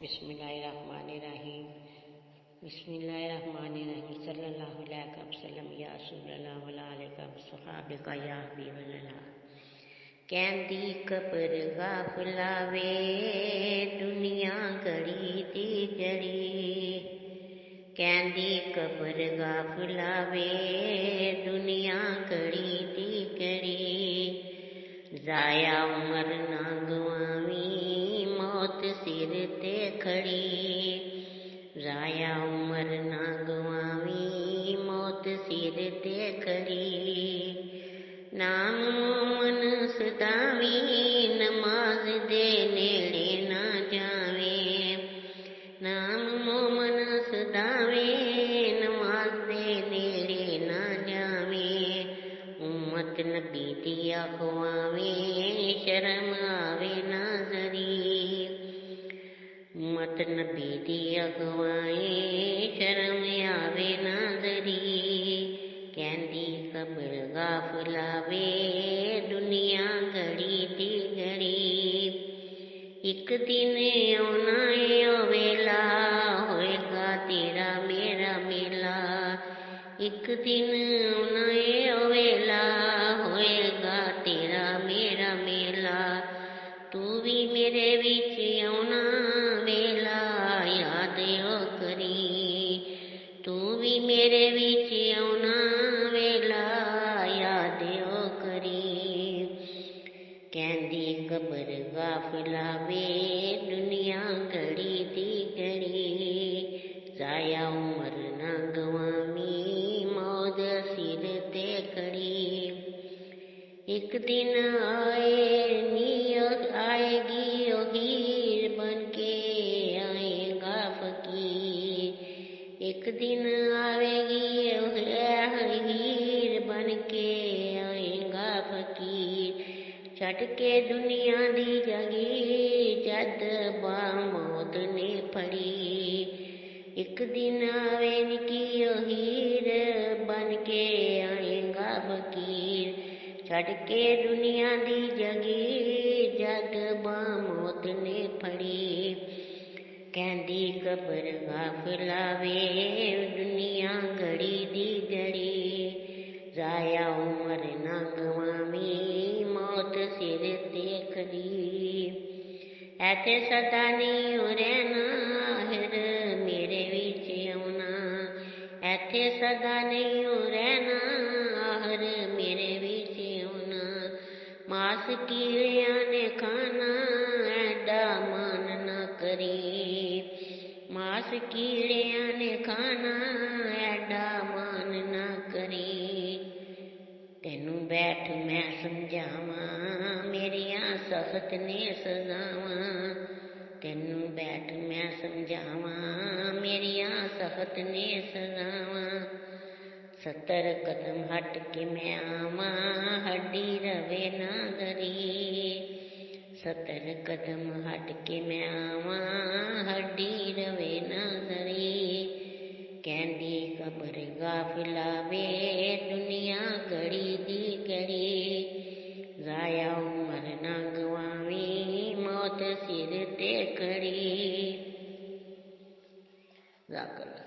बिस्मिल्लाहिर्रहमानिर्रहीम। बिस्मिल्लाहिर्रहमानिर्रहीम। सल्लल्लाहु अलैहि वसल्लम या रसूलल्लाह वला अलैका सहाबिका या हबीबल्लाह। कहंदी कबर गाफिला वे दुनिया घड़ी दी घड़ी। कहंदी कबर गाफिला वे दुनिया घड़ी दी घड़ी। जाया उमर ना गवावी मौत सिर ते खड़ी। जाया उमर ना गवावी मौत सिर ते खड़ी। नाम मोमन सदावी नमाज दे नेड़े ना जावे। नाम मोमन सदावे नमाज दे नेड़े ना जावे। उम्मत नबी दी अखवावे शर्म आवे ना जरी। उम्मत नबी दी अखवाए शर्म आवे ना जरी। कहंदी कबर गाफिला वे दुनिया घड़ी दी घड़ी। एक दिन आना है ओ वेला होएगा तेरा मेरा मेला। एक दिन आना है ओ वेला होएगा तेरा मेरा मेला। तू भी मेरे विच आना वेला याद ओ करी। तू भी मेरे विच आना वेला याद ओ करी। कहंदी कबर गाफिला वे दुनिया घड़ी दी घड़ी। जाया उमर ना गवावी मौत सिर ते खड़ी। एक दिन आएगी ओ हीर बन के आएगा फकीर। एक दिन आवेगी ओ हीर बन के आएगा फकीर। छड़ के दुनिया दी जगीर जद बा मौत ने फड़ी। एक दिन आवेगी ओ हीर बन के आएगा फकीर। छड़ के दुनिया दी जगीर जद बा मौत ने फड़ी। कहंदी कबर गाफिला वे दुनिया घड़ी दी घड़ी। जाया उमर ना गवावी मौत सिर ते खड़ी। ऐथे सदा नहीं हो रहना आखिर मेरे विच आउना। ऐथे सदा नहीं हो रहना आखिर मेरे विच आउना। मास कीड़ियां ने खाना ऐडा मान ना करी। मास कीड़ियां ने खाना ऐडा मान ना करी। तेनू बैठ मैं समझावां मेरियां सख्त ने सजावां। तेनू बैठ मैं समझावां मेरियां सख्त ने सजावां। 70 कदम हट के मैं आवां हड्डी रवे ना दरी। 70 कदम हट के मैं आवां हड्डी रवे ना दरी। कहंदी कबर गाफिला वे दुनिया घड़ी दी घड़ी। जाया उमर ना गवावी मौत सिर ते खड़ी। जाकल।